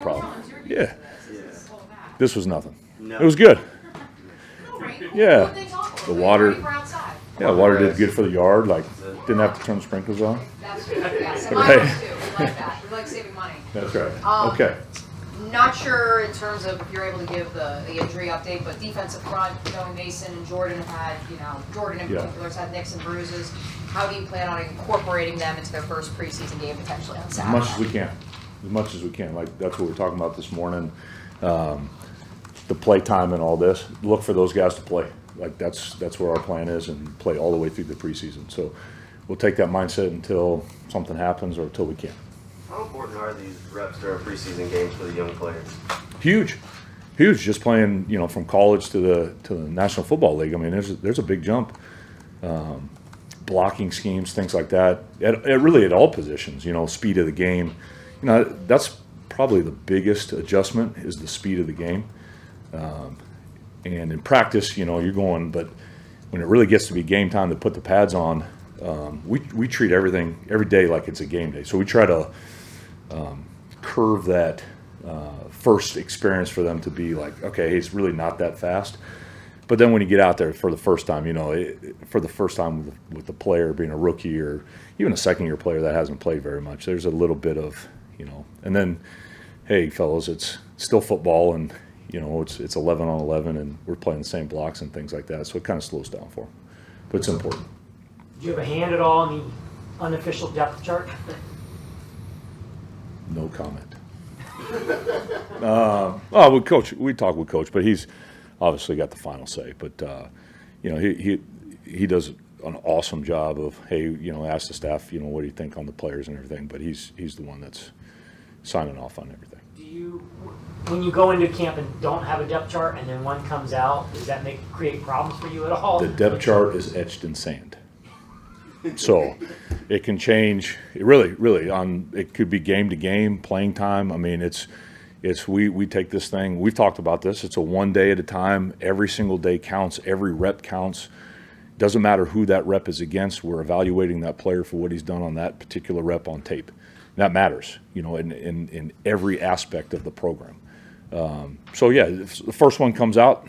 problem. Yeah. This was nothing. No. It was good. Yeah. The water. Yeah, water did good for the yard. Like, didn't have to turn the sprinklers on. That's yes, and Right. mine was too. We like that. We like saving money. That's right. Okay. Not sure in terms of if you're able to give the injury update, but defensive front, knowing Mason and Jordan have had, Jordan in particular has had nicks and bruises. How do you plan on incorporating them into their first preseason game potentially on Saturday? As much as we can. As much as we can. Like, that's what we're talking about this morning. The play time and all this. Look for those guys to play. Like, that's where our plan is, and play all the way through the preseason. So we'll take that mindset until something happens or until we can. How important are these reps during preseason games for the young players? Huge. Just playing, from college to the National Football League. I mean, there's a big jump. Blocking schemes, things like that. Really at all positions. Speed of the game. That's probably the biggest adjustment is the speed of the game. And in practice, you're going, but when it really gets to be game time to put the pads on, we treat everything every day like it's a game day. So we try to curve that first experience for them to be like, okay, it's really not that fast. But then when you get out there for the first time, for the first time with the player being a rookie or even a second-year player that hasn't played very much, there's a little bit of, and then, hey, fellas, it's still football, and it's 11 on 11, and we're playing the same blocks and things like that. So it kind of slows down for them, but it's important. Do you have a hand at all in the unofficial depth chart? No comment. We talk with Coach, but he's obviously got the final say. But he does an awesome job of, hey, ask the staff, what do you think on the players and everything. But he's the one that's signing off on everything. Do you, when you go into camp and don't have a depth chart and then one comes out, does that create problems for you at all? The depth chart is etched in sand. So it can change. It really, it could be game to game, playing time. I mean, we take this thing. We've talked about this. It's a one day at a time. Every single day counts. Every rep counts. Doesn't matter who that rep is against. We're evaluating that player for what he's done on that particular rep on tape. That matters, in every aspect of the program. So yeah, if the first one comes out,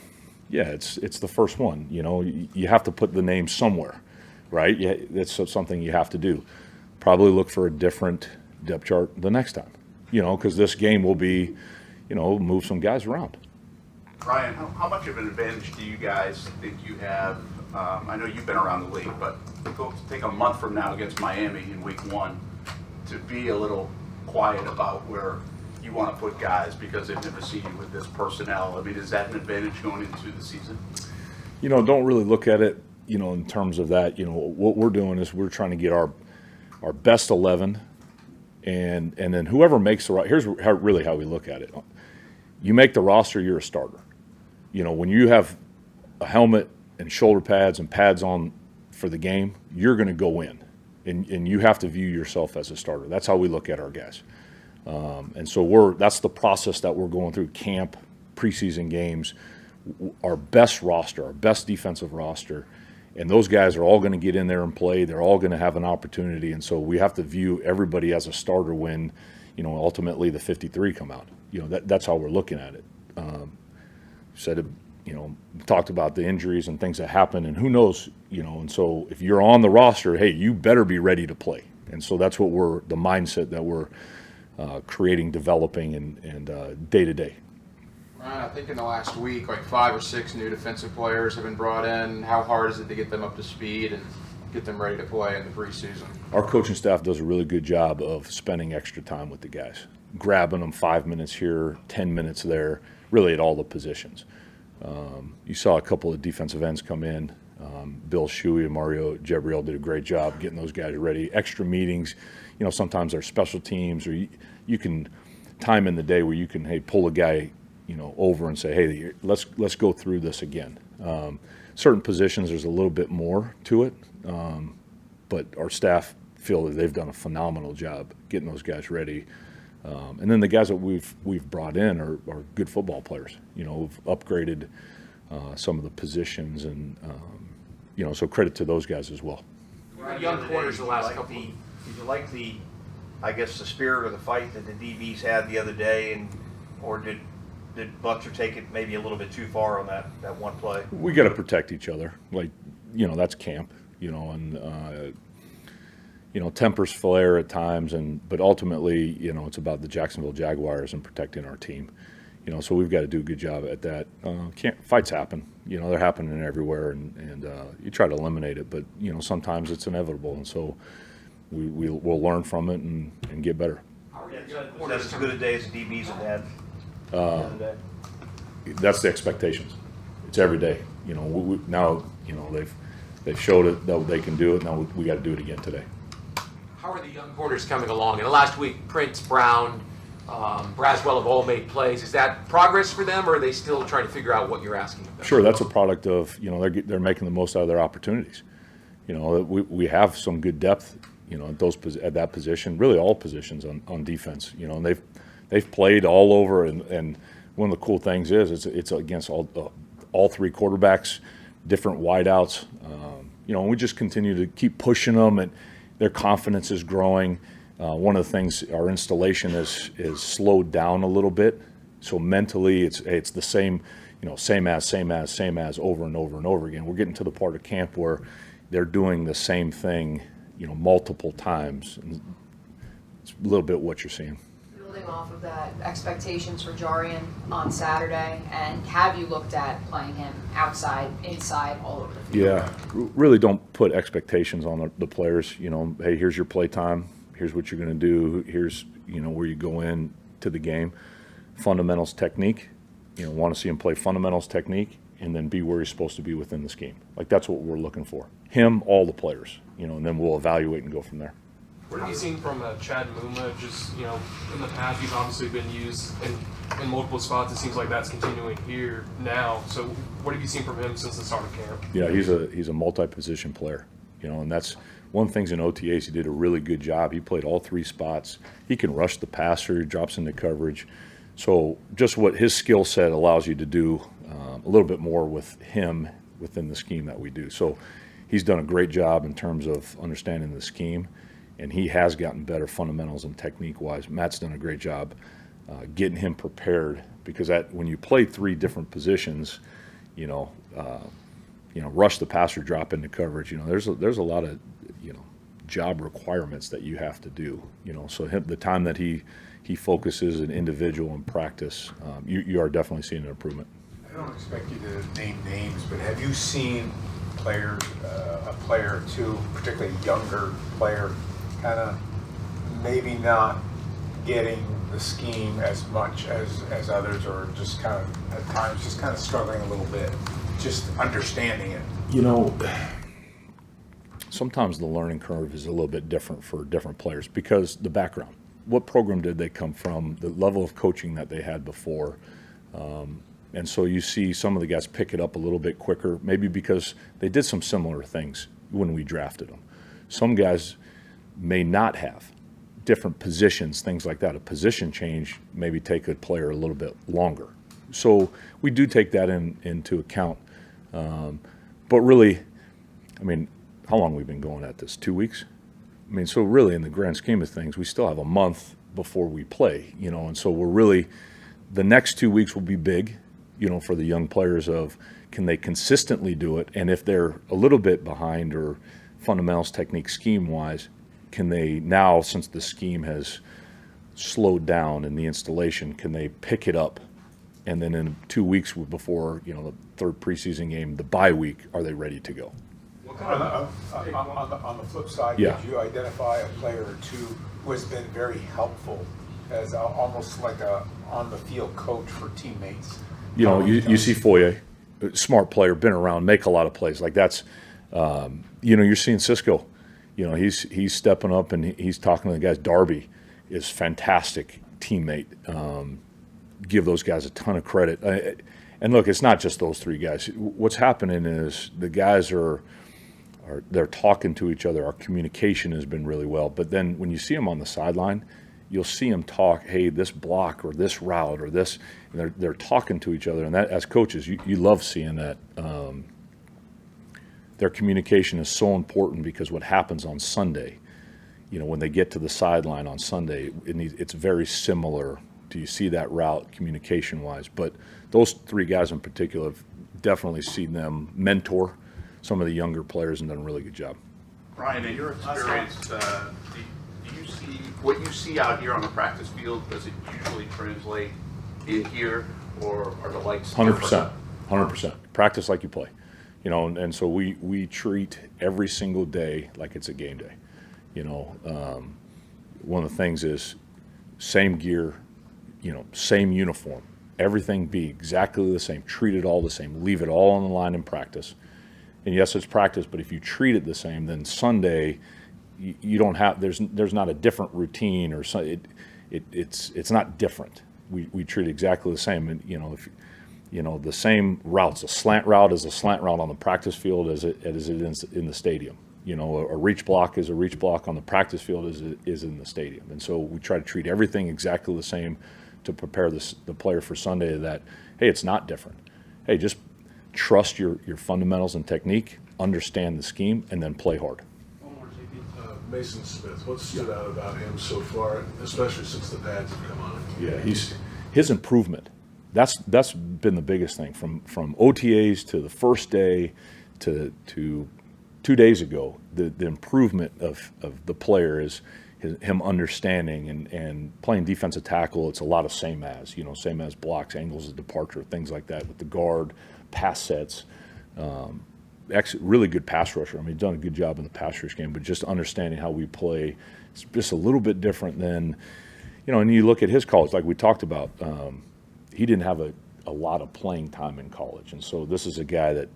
yeah, it's the first one. You have to put the name somewhere. Right? Yeah, that's something you have to do. Probably look for a different depth chart the next time, because this game will be, move some guys around. Ryan, how much of an advantage do you guys think you have? I know you've been around the league, but take a month from now against Miami in week 1 to be a little quiet about where you want to put guys because they've never seen you with this personnel. I mean, is that an advantage going into the season? Don't really look at it in terms of that. What we're doing is we're trying to get our best 11, and then whoever makes the here's really how we look at it. You make the roster, you're a starter. When you have a helmet and shoulder pads and pads on for the game, you're going to go in, and you have to view yourself as a starter. That's how we look at our guys, and so that's the process that we're going through: camp, preseason games, our best roster, our best defensive roster. And those guys are all going to get in there and play. They're all going to have an opportunity. And so we have to view everybody as a starter when, ultimately the 53 come out. That's how we're looking at it. Talked about the injuries and things that happen, and who knows, and so if you're on the roster, hey, you better be ready to play. And so that's what the mindset that we're creating, developing, and day to day. Ryan, I think in the last week, like 5 or 6 new defensive players have been brought in. How hard is it to get them up to speed and get them ready to play in the preseason? Our coaching staff does a really good job of spending extra time with the guys, grabbing them 5 minutes here, 10 minutes there, really at all the positions. You saw a couple of defensive ends come in. Bill Shuey and Mario Jabriel did a great job getting those guys ready. Extra meetings, sometimes they're special teams, or you can time in the day where you can, hey, pull a guy over and say, hey, let's go through this again. Certain positions, there's a little bit more to it, but our staff feel that they've done a phenomenal job getting those guys ready. And then the guys that we've brought in are good football players. Who've upgraded some of the positions, and so credit to those guys as well. Young quarters the last couple. Did you like the I guess, the spirit or the fight that the DBs had the other day, or did Butcher take it maybe a little bit too far on that one play? We got to protect each other. Like, that's camp, and tempers flare at times, but ultimately, it's about the Jacksonville Jaguars and protecting our team. So we've got to do a good job at that. Fights happen, they're happening everywhere, and you try to eliminate it, but sometimes it's inevitable, and so we'll learn from it and get better. Was that as good a day as the DBs have had the other day? That's the expectations. It's every day. Now they've showed it that they can do it. Now we got to do it again today. How are the young corners coming along? In the last week, Prince, Brown, Braswell have all made plays. Is that progress for them, or are they still trying to figure out what you're asking of them? Sure, that's a product of they're making the most out of their opportunities. We have some good depth. At that position, really all positions on defense. And they've played all over, and one of the cool things is it's against all three quarterbacks, different wideouts. And we just continue to keep pushing them, and their confidence is growing. One of the things, our installation is slowed down a little bit, so mentally it's the same, same as over and over and over again. We're getting to the part of camp where they're doing the same thing, multiple times. And it's a little bit what you're seeing. Building off of that, expectations for Jarian on Saturday, and have you looked at playing him outside, inside, all over the field? Yeah, really don't put expectations on the players. Hey, here's your play time. Here's what you're going to do. Here's where you go in to the game. Fundamentals, technique. Want to see him play fundamentals, technique, and then be where he's supposed to be within the scheme. Like, that's what we're looking for. Him, all the players. And then we'll evaluate and go from there. What have you seen from Chad Muma? Just, in the past, he's obviously been used in multiple spots. It seems like that's continuing here now. So what have you seen from him since the start of camp? Yeah, he's a multi-position player, and that's one of the things in OTAs. He did a really good job. He played all three spots. He can rush the passer, he drops into coverage. So just what his skill set allows you to do a little bit more with him within the scheme that we do. So he's done a great job in terms of understanding the scheme, and he has gotten better fundamentals and technique-wise. Matt's done a great job getting him prepared, because when you play three different positions, rush the passer, drop into coverage. There's a lot of job requirements that you have to do. So the time that he focuses an individual in practice, you are definitely seeing an improvement. I don't expect you to name names, but have you seen players, a player or two, particularly younger player, kind of maybe not getting the scheme as much as others, or just kind of at times just kind of struggling a little bit, just understanding it? Sometimes the learning curve is a little bit different for different players because the background. What program did they come from? The level of coaching that they had before. And so you see some of the guys pick it up a little bit quicker, maybe because they did some similar things when we drafted them. Some guys may not have different positions, things like that. A position change maybe take a player a little bit longer. So we do take that into account. But really, how long we've been going at this? 2 weeks? So really, in the grand scheme of things, we still have a month before we play, and so we're really, the next 2 weeks will be big, for the young players of, can they consistently do it? And if they're a little bit behind or fundamentals, technique, scheme-wise, can they now, since the scheme has slowed down in the installation, can they pick it up? And then in 2 weeks before, the third preseason game, the bye week, are they ready to go? On the flip side, Yeah. Did you identify a player or two who has been very helpful as almost like a on-the-field coach for teammates? You see Foye, smart player, been around, make a lot of plays. Like that's, you're seeing Cisco. He's stepping up and he's talking to the guys. Darby is fantastic teammate. Give those guys a ton of credit. And look, it's not just those three guys. What's happening is the guys they're talking to each other. Our communication has been really well. But then when you see them on the sideline, you'll see them talk, hey, this block or this route or this, and they're talking to each other. And that, as coaches, you love seeing that. Their communication is so important, because what happens on Sunday, when they get to the sideline on Sunday, it's very similar. Do you see that route communication-wise? But those three guys in particular have definitely seen them mentor some of the younger players and done a really good job. Ryan, in your experience, do you see what you see out here on the practice field? Does it usually translate in here, or are the lights 100%. 100%. Practice like you play. And so we treat every single day like it's a game day. One of the things is same gear, same uniform, everything be exactly the same, treat it all the same, leave it all on the line in practice. And yes, it's practice, but if you treat it the same, then Sunday you don't have, there's not a different routine or something. It's not different. We treat it exactly the same. And if the same routes, a slant route is a slant route on the practice field as it is in the stadium. A reach block is a reach block on the practice field as it is in the stadium. And so we try to treat everything exactly the same to prepare the player for Sunday that, hey, it's not different. Hey, just trust your fundamentals and technique, understand the scheme, and then play hard. Mason Smith, what stood out about him so far, especially since the pads have come on? Yeah, his improvement. That's been the biggest thing from OTAs to the first day to 2 days ago. The improvement of the player is him understanding and playing defensive tackle. It's a lot of same as blocks, angles of departure, things like that with the guard, pass sets. Really good pass rusher. I mean, he's done a good job in the pass rush game, but just understanding how we play, it's just a little bit different than, and you look at his college, like we talked about, he didn't have a lot of playing time in college. And so this is a guy that,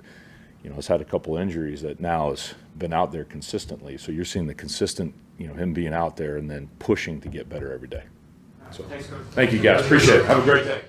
has had a couple injuries that now has been out there consistently. So you're seeing the consistent, him being out there and then pushing to get better every day. So thank you guys. Appreciate it. Have a great day.